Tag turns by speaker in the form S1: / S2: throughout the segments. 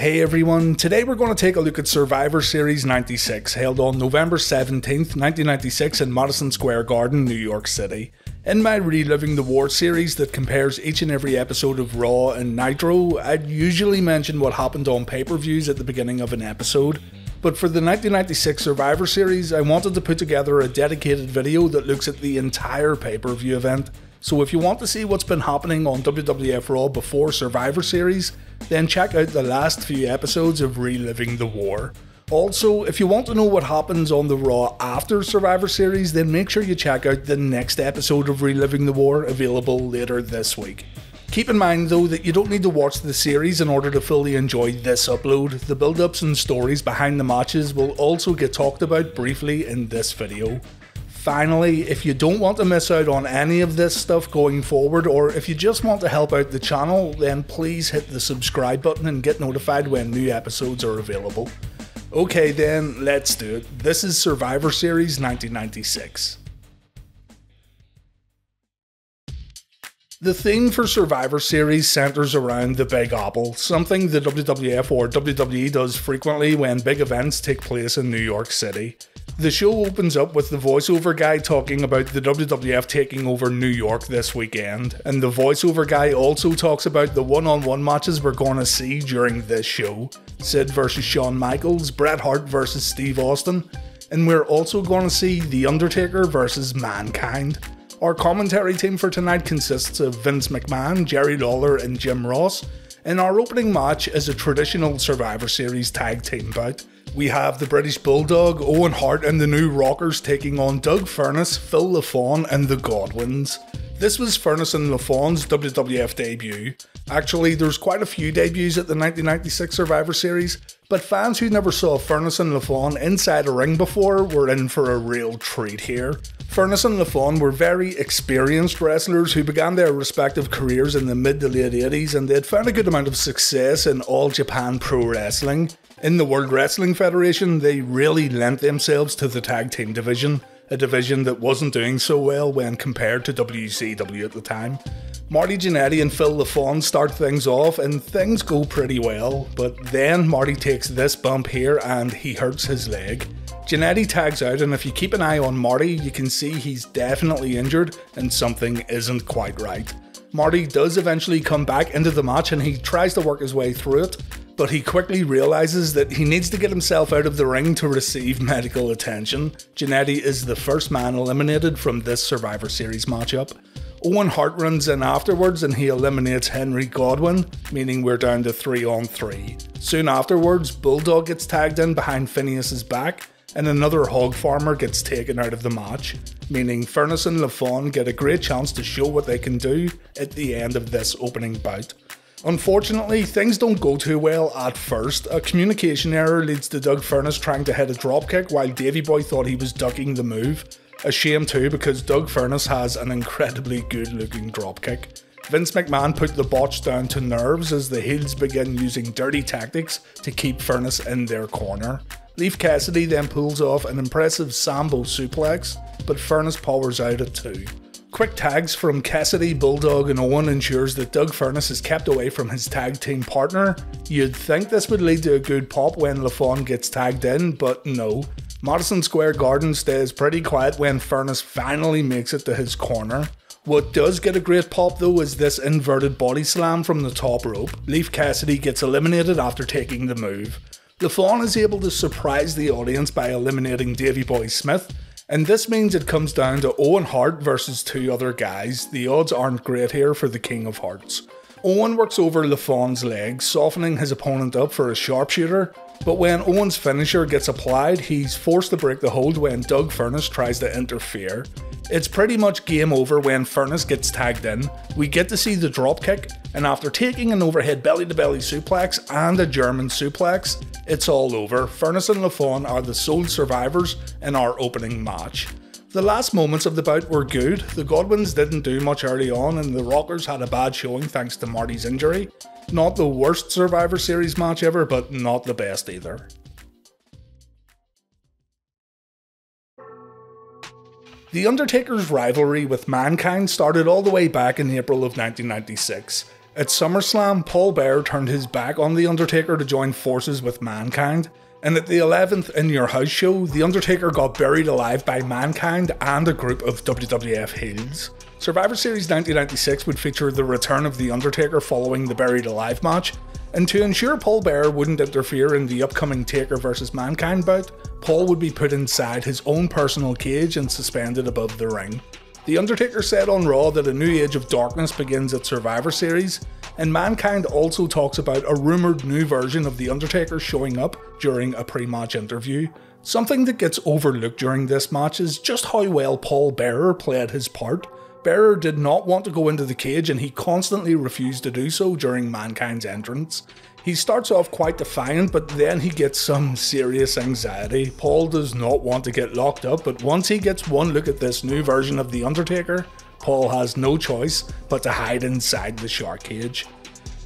S1: Hey everyone, today we're going to take a look at Survivor Series 96, held on November 17th, 1996 in Madison Square Garden, New York City. In my Reliving the War series that compares each and every episode of Raw and Nitro, I'd usually mention what happened on pay-per-views at the beginning of an episode. But for the 1996 Survivor Series, I wanted to put together a dedicated video that looks at the entire pay-per-view event. So if you want to see what's been happening on WWF Raw before Survivor Series, then check out the last few episodes of Reliving the War. Also, if you want to know what happens on the Raw after Survivor Series, then make sure you check out the next episode of Reliving the War, available later this week. Keep in mind though that you don't need to watch the series in order to fully enjoy this upload. The build-ups and stories behind the matches will also get talked about briefly in this video. Finally, if you don't want to miss out on any of this stuff going forward, or if you just want to help out the channel, then please hit the subscribe button and get notified when new episodes are available. Okay then, let's do it. This is Survivor Series 1996. The theme for Survivor Series centres around the Big Apple, something the WWF or WWE does frequently when big events take place in New York City. The show opens up with the voiceover guy talking about the WWF taking over New York this weekend, and the voiceover guy also talks about the one-on-one matches we're going to see during this show. Sid versus Shawn Michaels, Bret Hart versus Steve Austin, and we're also going to see The Undertaker versus Mankind. Our commentary team for tonight consists of Vince McMahon, Jerry Lawler and Jim Ross, and our opening match is a traditional Survivor Series tag team bout. We have the British Bulldog, Owen Hart and the New Rockers taking on Doug Furnas, Phil LaFon and the Godwinns. This was Furnas and LaFon's WWF debut. Actually, there's quite a few debuts at the 1996 Survivor Series, but fans who never saw Furnas and LaFon inside a ring before were in for a real treat here. Furnas and LaFon were very experienced wrestlers who began their respective careers in the mid to late 80s, and they'd found a good amount of success in All Japan Pro Wrestling. In the World Wrestling Federation, they really lent themselves to the tag team division, a division that wasn't doing so well when compared to WCW at the time. Marty Jannetty and Phil LaFon start things off and things go pretty well, but then Marty takes this bump here and he hurts his leg. Jannetty tags out, and if you keep an eye on Marty, you can see he's definitely injured and something isn't quite right. Marty does eventually come back into the match and he tries to work his way through it, but he quickly realises that he needs to get himself out of the ring to receive medical attention. Jannetty is the first man eliminated from this Survivor Series matchup. Owen Hart runs in afterwards and he eliminates Henry Godwinn, meaning we're down to 3-on-3. Soon afterwards, Bulldog gets tagged in behind Phineas's back, and another hog farmer gets taken out of the match, meaning Furnas and LaFon get a great chance to show what they can do at the end of this opening bout. Unfortunately, things don't go too well at first. A communication error leads to Doug Furnas trying to hit a dropkick while Davey Boy thought he was ducking the move. A shame too, because Doug Furnas has an incredibly good looking dropkick. Vince McMahon put the botch down to nerves as the heels begin using dirty tactics to keep Furnas in their corner. Leif Cassidy then pulls off an impressive Sambo suplex, but Furnas powers out at 2. Quick tags from Cassidy, Bulldog and Owen ensures that Doug Furnas is kept away from his tag team partner. You'd think this would lead to a good pop when LaFon gets tagged in, but no. Madison Square Garden stays pretty quiet when Furnas finally makes it to his corner. What does get a great pop though is this inverted body slam from the top rope. Leif Cassidy gets eliminated after taking the move. LaFon is able to surprise the audience by eliminating Davey Boy Smith, and this means it comes down to Owen Hart versus 2 other guys. The odds aren't great here for the King of Hearts. Owen works over LaFon's legs, softening his opponent up for a sharpshooter, but when Owen's finisher gets applied, he's forced to break the hold when Doug Furnas tries to interfere. It's pretty much game over when Furnas gets tagged in. We get to see the dropkick, and after taking an overhead belly-to-belly suplex and a German suplex, it's all over. Furnas and LaFon are the sole survivors in our opening match. The last moments of the bout were good. The Godwinns didn't do much early on and the Rockers had a bad showing thanks to Marty's injury. Not the worst Survivor Series match ever, but not the best either. The Undertaker's rivalry with Mankind started all the way back in April of 1996. At SummerSlam, Paul Bearer turned his back on The Undertaker to join forces with Mankind, and at the 11th In Your House show, The Undertaker got buried alive by Mankind and a group of WWF heels. Survivor Series 1996 would feature the return of The Undertaker following the Buried Alive match, and to ensure Paul Bearer wouldn't interfere in the upcoming Taker vs Mankind bout, Paul would be put inside his own personal cage and suspended above the ring. The Undertaker said on Raw that a new age of darkness begins at Survivor Series, and Mankind also talks about a rumoured new version of The Undertaker showing up during a pre-match interview. Something that gets overlooked during this match is just how well Paul Bearer played his part. Bearer did not want to go into the cage and he constantly refused to do so during Mankind's entrance. He starts off quite defiant, but then he gets some serious anxiety. Paul does not want to get locked up, but once he gets one look at this new version of The Undertaker, Paul has no choice but to hide inside the shark cage.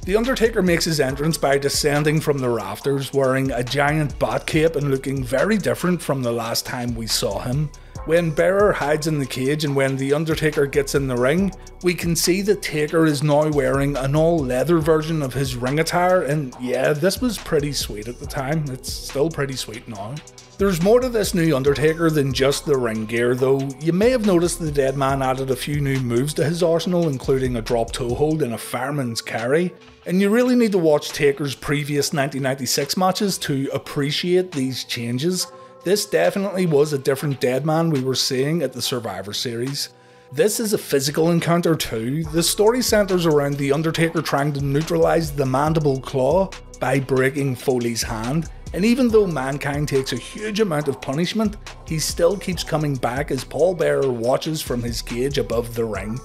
S1: The Undertaker makes his entrance by descending from the rafters, wearing a giant bat cape and looking very different from the last time we saw him. When Bearer hides in the cage and when The Undertaker gets in the ring, we can see that Taker is now wearing an all-leather version of his ring attire, and yeah, this was pretty sweet at the time. It's still pretty sweet now. There's more to this new Undertaker than just the ring gear though. You may have noticed the dead man added a few new moves to his arsenal, including a drop toe hold and a fireman's carry, and you really need to watch Taker's previous 1996 matches to appreciate these changes. This definitely was a different Deadman we were seeing at the Survivor Series. This is a physical encounter too. The story centres around The Undertaker trying to neutralise the mandible claw by breaking Foley's hand, and even though Mankind takes a huge amount of punishment, he still keeps coming back as Paul Bearer watches from his cage above the ring.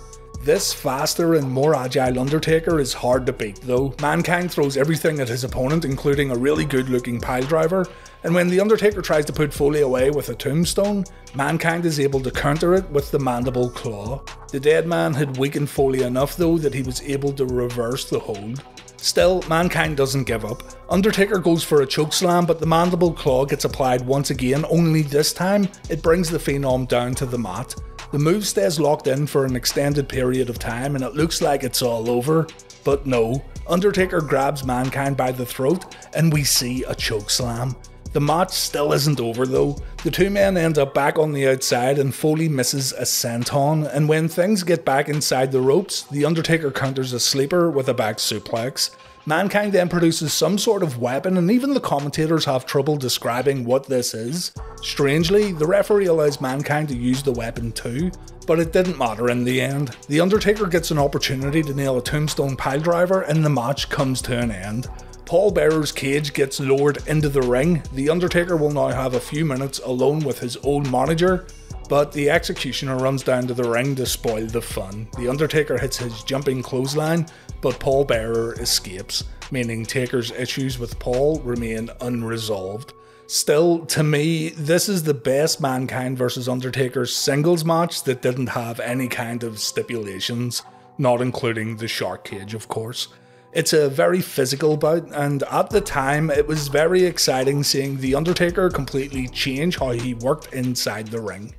S1: This faster and more agile Undertaker is hard to beat though. Mankind throws everything at his opponent, including a really good looking piledriver, and when The Undertaker tries to put Foley away with a tombstone, Mankind is able to counter it with the mandible claw. The dead man had weakened Foley enough though that he was able to reverse the hold. Still, Mankind doesn't give up. Undertaker goes for a chokeslam, but the mandible claw gets applied once again, only this time it brings the Phenom down to the mat. The move stays locked in for an extended period of time and it looks like it's all over, but no, Undertaker grabs Mankind by the throat and we see a chokeslam. The match still isn't over though. The two men end up back on the outside and Foley misses a senton, and when things get back inside the ropes, The Undertaker counters a sleeper with a back suplex. Mankind then produces some sort of weapon and even the commentators have trouble describing what this is. Strangely, the referee allows Mankind to use the weapon too, but it didn't matter in the end. The Undertaker gets an opportunity to nail a tombstone piledriver and the match comes to an end. Paul Bearer's cage gets lowered into the ring. The Undertaker will now have a few minutes alone with his old manager, but the executioner runs down to the ring to spoil the fun. The Undertaker hits his jumping clothesline, but Paul Bearer escapes, meaning Taker's issues with Paul remain unresolved. Still, to me, this is the best Mankind vs Undertaker singles match that didn't have any kind of stipulations, not including the shark cage of course. It's a very physical bout, and at the time it was very exciting seeing The Undertaker completely change how he worked inside the ring.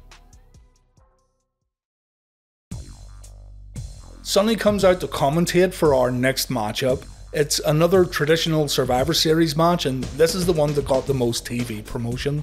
S1: Sonny comes out to commentate for our next matchup. It's another traditional Survivor Series match, and this is the one that got the most TV promotion.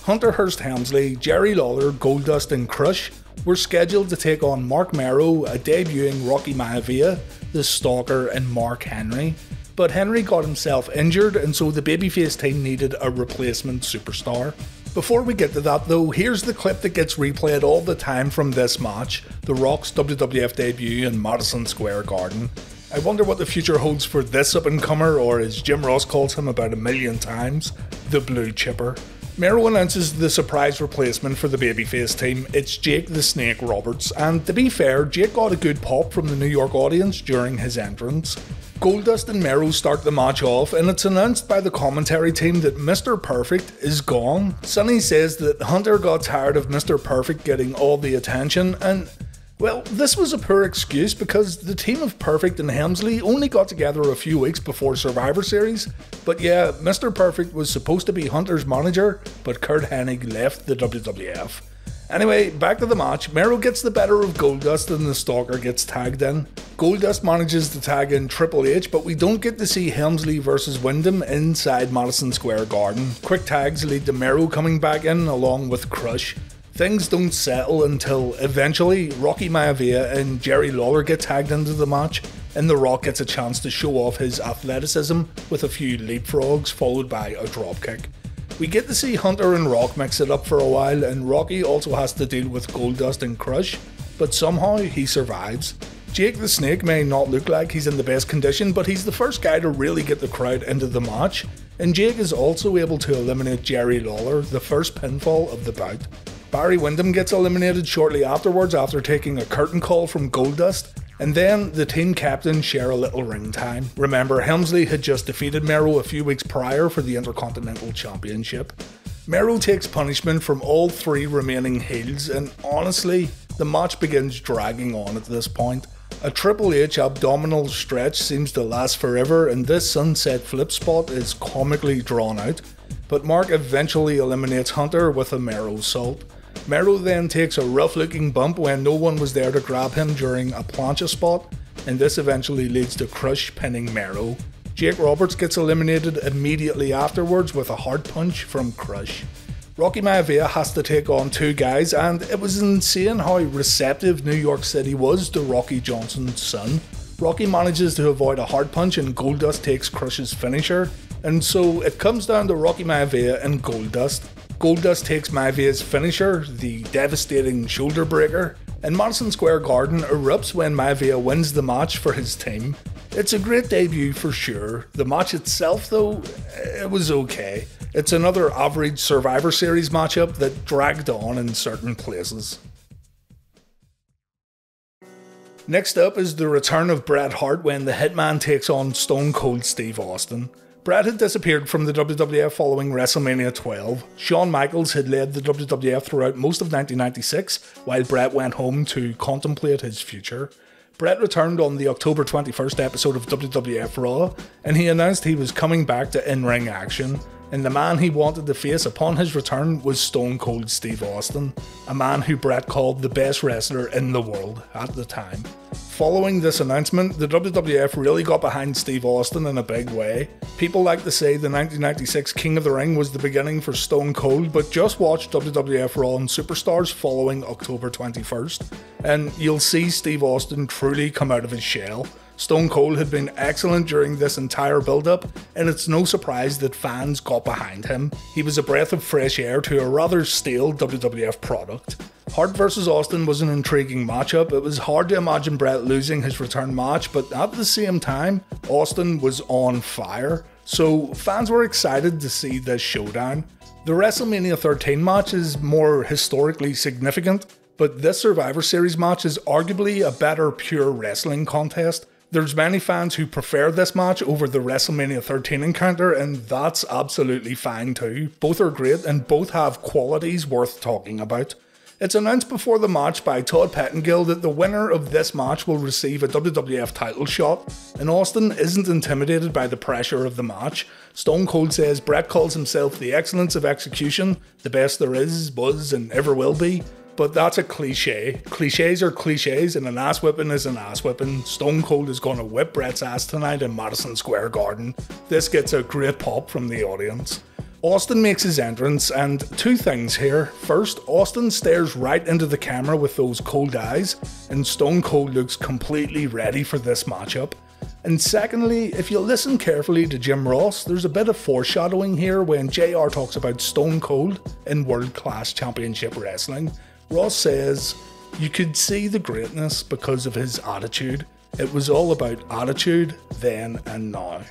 S1: Hunter Hearst Helmsley, Jerry Lawler, Goldust and Crush were scheduled to take on Mark Mero, a debuting Rocky Maivia, the Stalker and Mark Henry. But Henry got himself injured and so the babyface team needed a replacement superstar. Before we get to that though, here's the clip that gets replayed all the time from this match, The Rock's WWF debut in Madison Square Garden. I wonder what the future holds for this up-and-comer, or as Jim Ross calls him about 1,000,000 times, the Blue Chipper. Mero announces the surprise replacement for the babyface team. It's Jake the Snake Roberts, and to be fair, Jake got a good pop from the New York audience during his entrance. Goldust and Mero start the match off, and it's announced by the commentary team that Mr. Perfect is gone. Sonny says that Hunter got tired of Mr. Perfect getting all the attention, and well, this was a poor excuse because the team of Perfect and Helmsley only got together a few weeks before Survivor Series. But yeah, Mr. Perfect was supposed to be Hunter's manager, but Curt Hennig left the WWF. Anyway, back to the match. Mero gets the better of Goldust and the Stalker gets tagged in. Goldust manages to tag in Triple H, but we don't get to see Helmsley versus Wyndham inside Madison Square Garden. Quick tags lead to Mero coming back in along with Crush. Things don't settle until eventually Rocky Maivia and Jerry Lawler get tagged into the match, and The Rock gets a chance to show off his athleticism with a few leapfrogs followed by a dropkick. We get to see Hunter and Rock mix it up for a while, and Rocky also has to deal with Goldust and Crush, but somehow he survives. Jake the Snake may not look like he's in the best condition, but he's the first guy to really get the crowd into the match, and Jake is also able to eliminate Jerry Lawler, the first pinfall of the bout. Barry Windham gets eliminated shortly afterwards after taking a curtain call from Goldust, and then the team captains share a little ring time. Remember, Helmsley had just defeated Mero a few weeks prior for the Intercontinental Championship. Mero takes punishment from all three remaining heels, and honestly, the match begins dragging on at this point. A Triple H abdominal stretch seems to last forever, and this sunset flip spot is comically drawn out, but Mark eventually eliminates Hunter with a Mero salt. Mero then takes a rough looking bump when no one was there to grab him during a plancha spot, and this eventually leads to Crush pinning Mero. Jake Roberts gets eliminated immediately afterwards with a hard punch from Crush. Rocky Maivia has to take on two guys, and it was insane how receptive New York City was to Rocky Johnson's son. Rocky manages to avoid a hard punch and Goldust takes Crush's finisher, and so it comes down to Rocky Maivia and Goldust. Goldust takes Maivia's finisher, the devastating shoulder breaker, and Madison Square Garden erupts when Maivia wins the match for his team. It's a great debut for sure. The match itself though, it was okay. It's another average Survivor Series matchup that dragged on in certain places. Next up is the return of Bret Hart when the Hitman takes on Stone Cold Steve Austin. Bret had disappeared from the WWF following WrestleMania XII. Shawn Michaels had led the WWF throughout most of 1996, while Bret went home to contemplate his future. Bret returned on the October 21st episode of WWF Raw, and he announced he was coming back to in-ring action, and the man he wanted to face upon his return was Stone Cold Steve Austin, a man who Bret called the best wrestler in the world at the time. Following this announcement, the WWF really got behind Steve Austin in a big way. People like to say the 1996 King of the Ring was the beginning for Stone Cold, but just watch WWF Raw and Superstars following October 21st, and you'll see Steve Austin truly come out of his shell. Stone Cold had been excellent during this entire build-up, and it's no surprise that fans got behind him. He was a breath of fresh air to a rather stale WWF product. Hart vs Austin was an intriguing matchup. It was hard to imagine Bret losing his return match, but at the same time, Austin was on fire, so fans were excited to see this showdown. The WrestleMania XIII match is more historically significant, but this Survivor Series match is arguably a better pure wrestling contest. There's many fans who prefer this match over the WrestleMania XIII encounter, and that's absolutely fine too. Both are great and both have qualities worth talking about. It's announced before the match by Todd Pettengill that the winner of this match will receive a WWF title shot, and Austin isn't intimidated by the pressure of the match. Stone Cold says Bret calls himself the excellence of execution, the best there is, was, and ever will be. But that's a cliche. Cliches are cliches, and an ass whipping is an ass whipping. Stone Cold is going to whip Bret's ass tonight in Madison Square Garden. This gets a great pop from the audience. Austin makes his entrance, and two things here. First, Austin stares right into the camera with those cold eyes, and Stone Cold looks completely ready for this matchup. And secondly, if you listen carefully to Jim Ross, there's a bit of foreshadowing here when JR talks about Stone Cold in World Class Championship Wrestling. Ross says, "You could see the greatness because of his attitude. It was all about attitude then and now."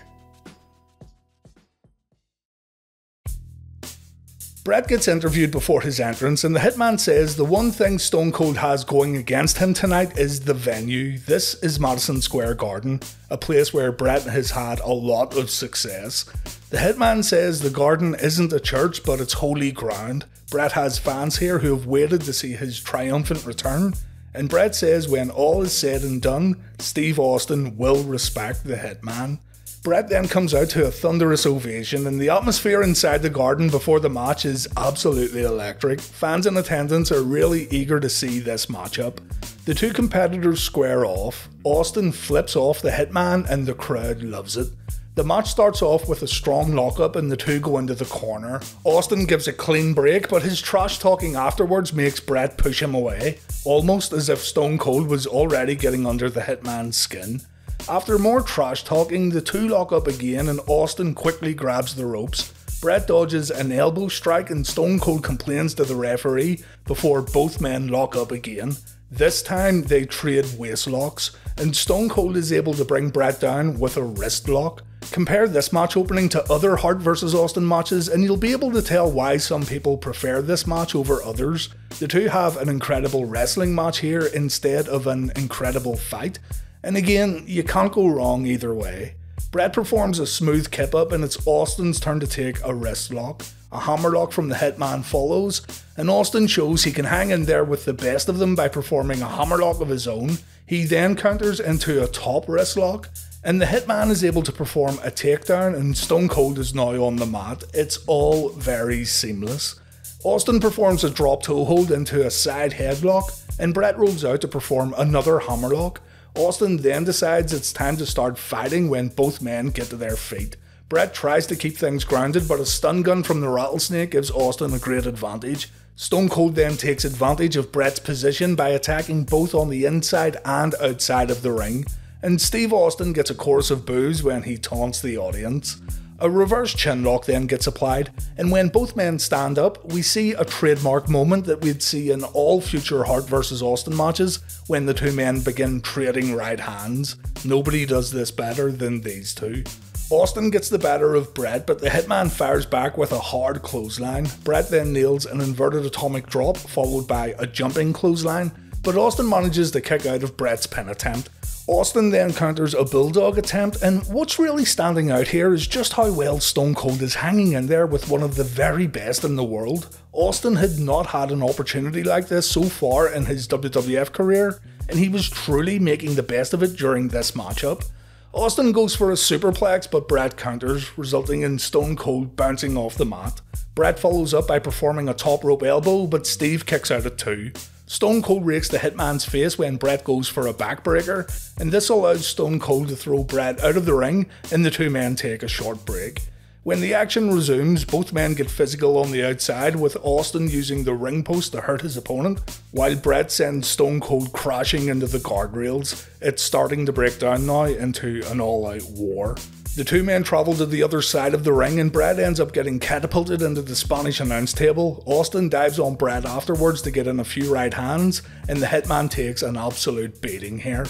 S1: Bret gets interviewed before his entrance, and the Hitman says the one thing Stone Cold has going against him tonight is the venue. This is Madison Square Garden, a place where Bret has had a lot of success. The Hitman says the Garden isn't a church, but it's holy ground. Bret has fans here who have waited to see his triumphant return, and Bret says when all is said and done, Steve Austin will respect the Hitman. Bret then comes out to a thunderous ovation, and the atmosphere inside the Garden before the match is absolutely electric. Fans in attendance are really eager to see this matchup. The two competitors square off, Austin flips off the Hitman and the crowd loves it. The match starts off with a strong lockup and the two go into the corner. Austin gives a clean break, but his trash talking afterwards makes Bret push him away, almost as if Stone Cold was already getting under the Hitman's skin. After more trash talking, the two lock up again and Austin quickly grabs the ropes. Bret dodges an elbow strike and Stone Cold complains to the referee before both men lock up again. This time they trade waist locks, and Stone Cold is able to bring Bret down with a wrist lock. Compare this match opening to other Hart vs Austin matches and you'll be able to tell why some people prefer this match over others. The two have an incredible wrestling match here instead of an incredible fight, and again, you can't go wrong either way. Bret performs a smooth kip up and it's Austin's turn to take a wrist lock. A hammerlock from the Hitman follows, and Austin shows he can hang in there with the best of them by performing a hammerlock of his own. He then counters into a top wrist lock, and the Hitman is able to perform a takedown and Stone Cold is now on the mat. It's all very seamless. Austin performs a drop toe hold into a side headlock, and Bret rolls out to perform another hammerlock. Austin then decides it's time to start fighting when both men get to their feet. Bret tries to keep things grounded, but a stun gun from the rattlesnake gives Austin a great advantage. Stone Cold then takes advantage of Bret's position by attacking both on the inside and outside of the ring, and Steve Austin gets a chorus of boos when he taunts the audience. A reverse chinlock then gets applied, and when both men stand up, we see a trademark moment that we'd see in all future Hart vs Austin matches when the two men begin trading right hands. Nobody does this better than these two. Austin gets the better of Bret, but the Hitman fires back with a hard clothesline. Bret then nails an inverted atomic drop, followed by a jumping clothesline, but Austin manages to kick out of Bret's pin attempt. Austin then counters a bulldog attempt, and what's really standing out here is just how well Stone Cold is hanging in there with one of the very best in the world. Austin had not had an opportunity like this so far in his WWF career, and he was truly making the best of it during this matchup. Austin goes for a superplex, but Bret counters, resulting in Stone Cold bouncing off the mat. Bret follows up by performing a top rope elbow, but Steve kicks out at 2. Stone Cold rakes the Hitman's face when Bret goes for a backbreaker, and this allows Stone Cold to throw Bret out of the ring, and the two men take a short break. When the action resumes, both men get physical on the outside, with Austin using the ring post to hurt his opponent, while Bret sends Stone Cold crashing into the guardrails. It's starting to break down now into an all-out war. The two men travel to the other side of the ring and Bret ends up getting catapulted into the Spanish announce table. Austin dives on Bret afterwards to get in a few right hands, and the Hitman takes an absolute beating here.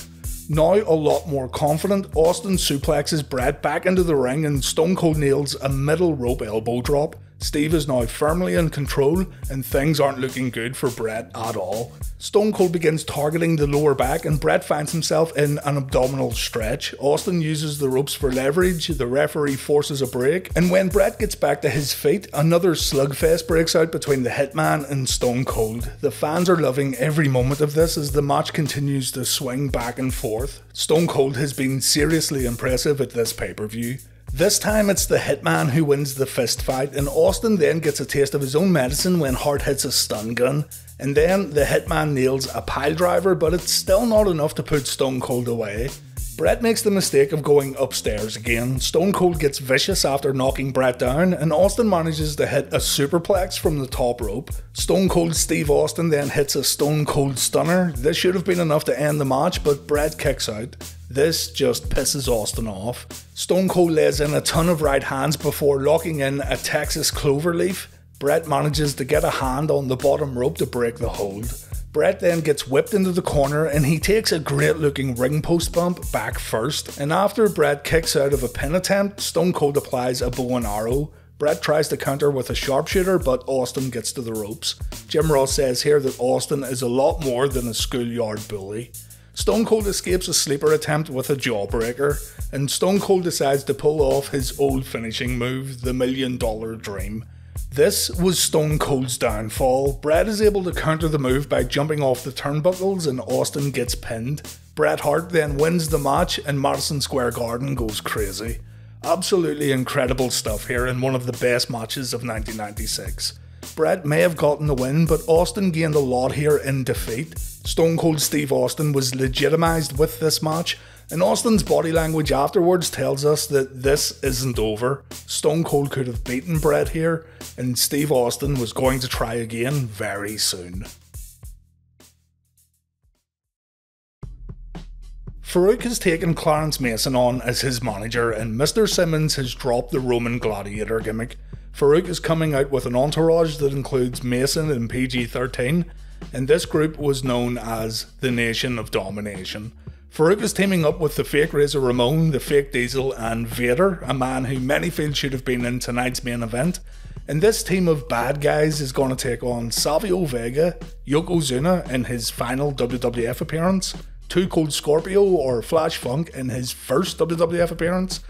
S1: Now a lot more confident, Austin suplexes Bret back into the ring and Stone Cold nails a middle rope elbow drop. Steve is now firmly in control and things aren't looking good for Bret at all. Stone Cold begins targeting the lower back and Bret finds himself in an abdominal stretch. Austin uses the ropes for leverage, the referee forces a break, and when Bret gets back to his feet, another slugfest breaks out between the Hitman and Stone Cold. The fans are loving every moment of this as the match continues to swing back and forth. Stone Cold has been seriously impressive at this pay-per-view. This time it's the Hitman who wins the fist fight, and Austin then gets a taste of his own medicine when Hart hits a stun gun. And then the Hitman nails a piledriver, but it's still not enough to put Stone Cold away. Bret makes the mistake of going upstairs again. Stone Cold gets vicious after knocking Bret down, and Austin manages to hit a superplex from the top rope. Stone Cold Steve Austin then hits a Stone Cold Stunner. This should have been enough to end the match, but Bret kicks out. This just pisses Austin off. Stone Cold lays in a ton of right hands before locking in a Texas cloverleaf. Bret manages to get a hand on the bottom rope to break the hold. Bret then gets whipped into the corner and he takes a great looking ring post bump back first, and after Bret kicks out of a pin attempt, Stone Cold applies a bow and arrow. Bret tries to counter with a sharpshooter, but Austin gets to the ropes. Jim Ross says here that Austin is a lot more than a schoolyard bully. Stone Cold escapes a sleeper attempt with a jawbreaker, and Stone Cold decides to pull off his old finishing move, the $1 Million Dream. This was Stone Cold's downfall. Bret is able to counter the move by jumping off the turnbuckles and Austin gets pinned. Bret Hart then wins the match and Madison Square Garden goes crazy. Absolutely incredible stuff here in one of the best matches of 1996. Bret may have gotten the win, but Austin gained a lot here in defeat. Stone Cold Steve Austin was legitimised with this match, and Austin's body language afterwards tells us that this isn't over. Stone Cold could have beaten Bret here, and Steve Austin was going to try again very soon. Faarooq has taken Clarence Mason on as his manager, and Mr. Simmons has dropped the Roman Gladiator gimmick. Faarooq is coming out with an entourage that includes Mason and PG-13, and this group was known as the Nation of Domination. Faarooq is teaming up with the fake Razor Ramon, the fake Diesel, and Vader, a man who many feel should have been in tonight's main event. And this team of bad guys is going to take on Savio Vega, Yokozuna in his final WWF appearance, Too Cold Scorpio or Flash Funk in his first WWF appearance,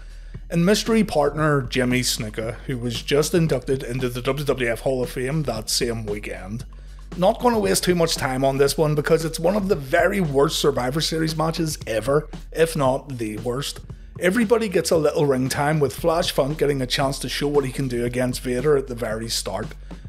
S1: and mystery partner Jimmy Snuka, who was just inducted into the WWF Hall of Fame that same weekend. Not going to waste too much time on this one because it's one of the very worst Survivor Series matches ever, if not the worst. Everybody gets a little ring time, with Flash Funk getting a chance to show what he can do against Vader at the very start.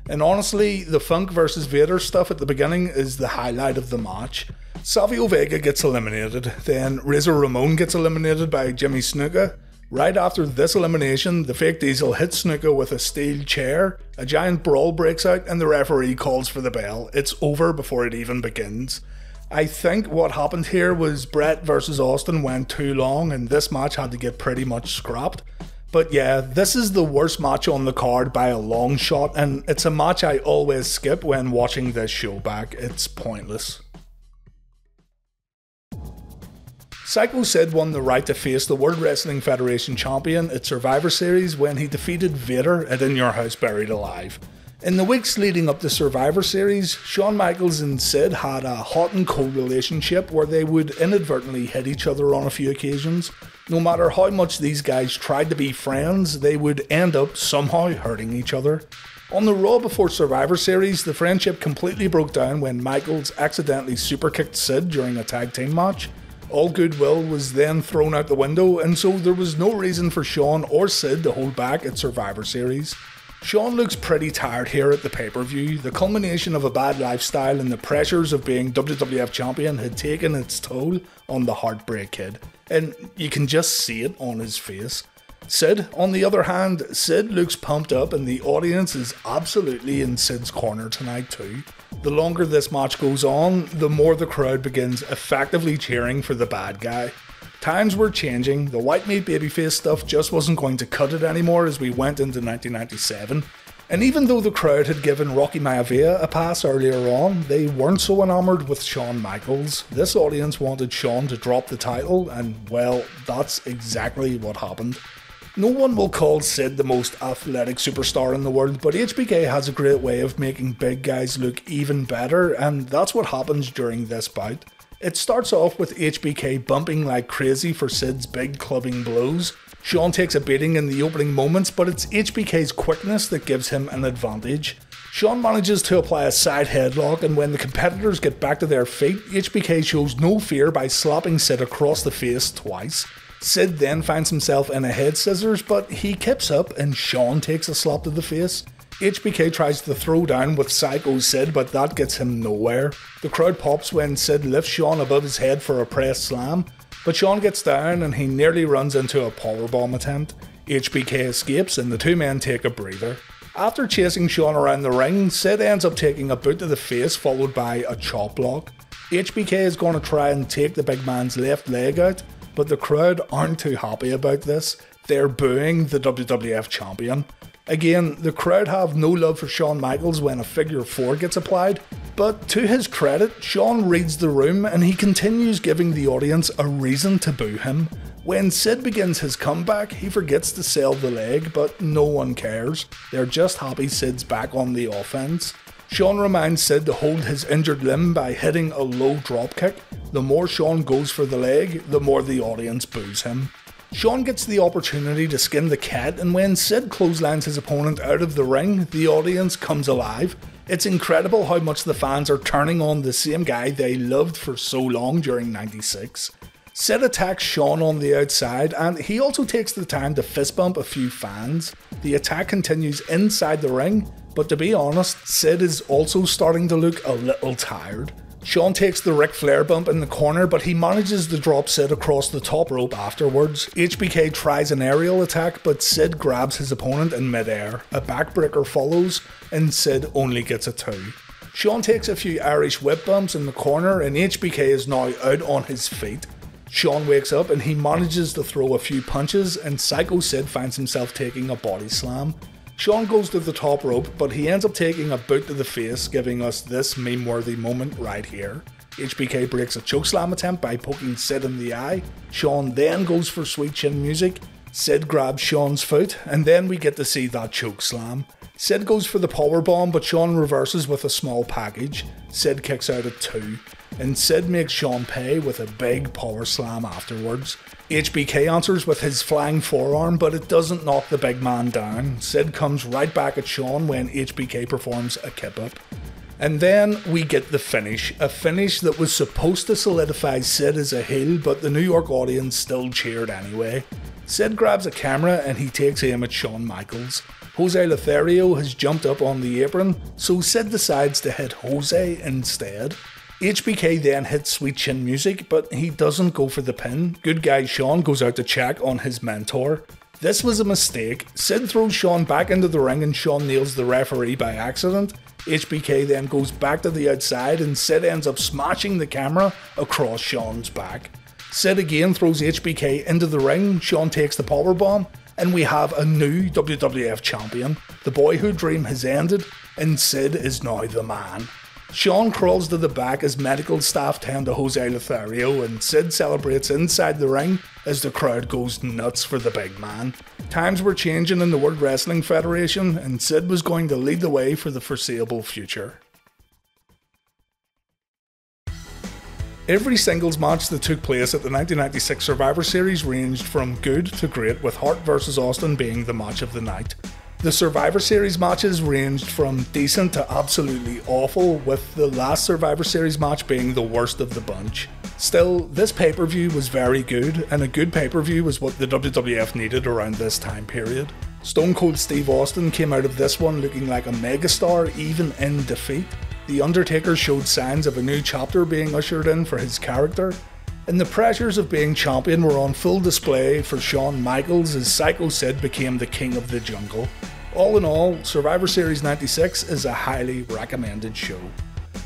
S1: And honestly, the Funk versus Vader stuff at the beginning is the highlight of the match. Savio Vega gets eliminated, then Razor Ramon gets eliminated by Jimmy Snuka. Right after this elimination, the fake Diesel hits Snuka with a steel chair, a giant brawl breaks out, and the referee calls for the bell. It's over before it even begins. I think what happened here was Bret versus Austin went too long and this match had to get pretty much scrapped. But yeah, this is the worst match on the card by a long shot, and it's a match I always skip when watching this show back. It's pointless. Sycho Sid won the right to face the World Wrestling Federation champion at Survivor Series when he defeated Vader at In Your House Buried Alive. In the weeks leading up to Survivor Series, Shawn Michaels and Sid had a hot and cold relationship where they would inadvertently hit each other on a few occasions. No matter how much these guys tried to be friends, they would end up somehow hurting each other. On the Raw before Survivor Series, the friendship completely broke down when Michaels accidentally superkicked Sid during a tag team match. All goodwill was then thrown out the window, and so there was no reason for Shawn or Sid to hold back at Survivor Series. Shawn looks pretty tired here at the pay-per-view. The culmination of a bad lifestyle and the pressures of being WWF champion had taken its toll on the Heartbreak Kid, and you can just see it on his face. Sid, on the other hand, Sid looks pumped up and the audience is absolutely in Sid's corner tonight too. The longer this match goes on, the more the crowd begins effectively cheering for the bad guy. Times were changing, the white meat babyface stuff just wasn't going to cut it anymore as we went into 1997. And even though the crowd had given Rocky Maivia a pass earlier on, they weren't so enamoured with Shawn Michaels. This audience wanted Shawn to drop the title, and well, that's exactly what happened. No one will call Sid the most athletic superstar in the world, but HBK has a great way of making big guys look even better, and that's what happens during this bout. It starts off with HBK bumping like crazy for Sid's big clubbing blows. Shawn takes a beating in the opening moments, but it's HBK's quickness that gives him an advantage. Shawn manages to apply a side headlock, and when the competitors get back to their feet, HBK shows no fear by slapping Sid across the face twice. Sid then finds himself in a head scissors, but he kips up and Shawn takes a slap to the face. HBK tries to throw down with Sycho Sid, but that gets him nowhere. The crowd pops when Sid lifts Shawn above his head for a press slam, but Shawn gets down and he nearly runs into a powerbomb attempt. HBK escapes and the two men take a breather. After chasing Shawn around the ring, Sid ends up taking a boot to the face followed by a chop block. HBK is going to try and take the big man's left leg out, but the crowd aren't too happy about this. They're booing the WWF champion. Again, the crowd have no love for Shawn Michaels when a figure 4 gets applied, but to his credit, Shawn reads the room and he continues giving the audience a reason to boo him. When Sid begins his comeback, he forgets to sell the leg, but no one cares. They're just happy Sid's back on the offense. Shawn reminds Sid to hold his injured limb by hitting a low dropkick. The more Shawn goes for the leg, the more the audience boos him. Shawn gets the opportunity to skin the cat, and when Sid clotheslines his opponent out of the ring, the audience comes alive. It's incredible how much the fans are turning on the same guy they loved for so long during '96. Sid attacks Shawn on the outside, and he also takes the time to fist bump a few fans. The attack continues inside the ring, but to be honest, Sid is also starting to look a little tired. Shawn takes the Ric Flair bump in the corner, but he manages to drop Sid across the top rope afterwards. HBK tries an aerial attack, but Sid grabs his opponent in midair. A backbreaker follows, and Sid only gets a 2. Shawn takes a few Irish whip bumps in the corner, and HBK is now out on his feet. Shawn wakes up and he manages to throw a few punches, and Sycho Sid finds himself taking a body slam. Shawn goes to the top rope, but he ends up taking a boot to the face, giving us this meme-worthy moment right here. HBK breaks a chokeslam attempt by poking Sid in the eye. Shawn then goes for sweet chin music. Sid grabs Shawn's foot, and then we get to see that chokeslam. Sid goes for the powerbomb, but Shawn reverses with a small package. Sid kicks out at 2, and Sid makes Shawn pay with a big power slam afterwards. HBK answers with his flying forearm, but it doesn't knock the big man down. Sid comes right back at Shawn when HBK performs a kip up. And then we get the finish, a finish that was supposed to solidify Sid as a heel, but the New York audience still cheered anyway. Sid grabs a camera and he takes aim at Shawn Michaels. Jose Lothario has jumped up on the apron, so Sid decides to hit Jose instead. HBK then hits sweet chin music, but he doesn't go for the pin. Good guy Shawn goes out to check on his mentor. This was a mistake. Sid throws Shawn back into the ring and Shawn nails the referee by accident. HBK then goes back to the outside and Sid ends up smashing the camera across Shawn's back. Sid again throws HBK into the ring, Shawn takes the powerbomb, and we have a new WWF champion. The Boyhood Dream has ended, and Sid is now the man. Shawn crawls to the back as medical staff tend to Jose Lothario, and Sid celebrates inside the ring as the crowd goes nuts for the big man. Times were changing in the World Wrestling Federation, and Sid was going to lead the way for the foreseeable future. Every singles match that took place at the 1996 Survivor Series ranged from good to great, with Hart vs Austin being the match of the night. The Survivor Series matches ranged from decent to absolutely awful, with the last Survivor Series match being the worst of the bunch. Still, this pay-per-view was very good, and a good pay-per-view was what the WWF needed around this time period. Stone Cold Steve Austin came out of this one looking like a megastar even in defeat. The Undertaker showed signs of a new chapter being ushered in for his character, and the pressures of being champion were on full display for Shawn Michaels as Sycho Sid became the king of the jungle. All in all, Survivor Series 96 is a highly recommended show.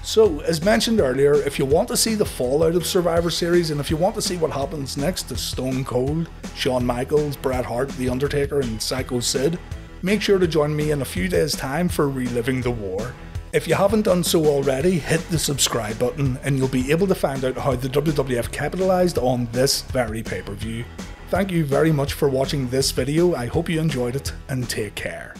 S1: So, as mentioned earlier, if you want to see the fallout of Survivor Series and if you want to see what happens next to Stone Cold, Shawn Michaels, Bret Hart, The Undertaker and Sycho Sid, make sure to join me in a few days' time for Reliving the War. If you haven't done so already, hit the subscribe button and you'll be able to find out how the WWF capitalised on this very pay-per-view. Thank you very much for watching this video, I hope you enjoyed it, and take care.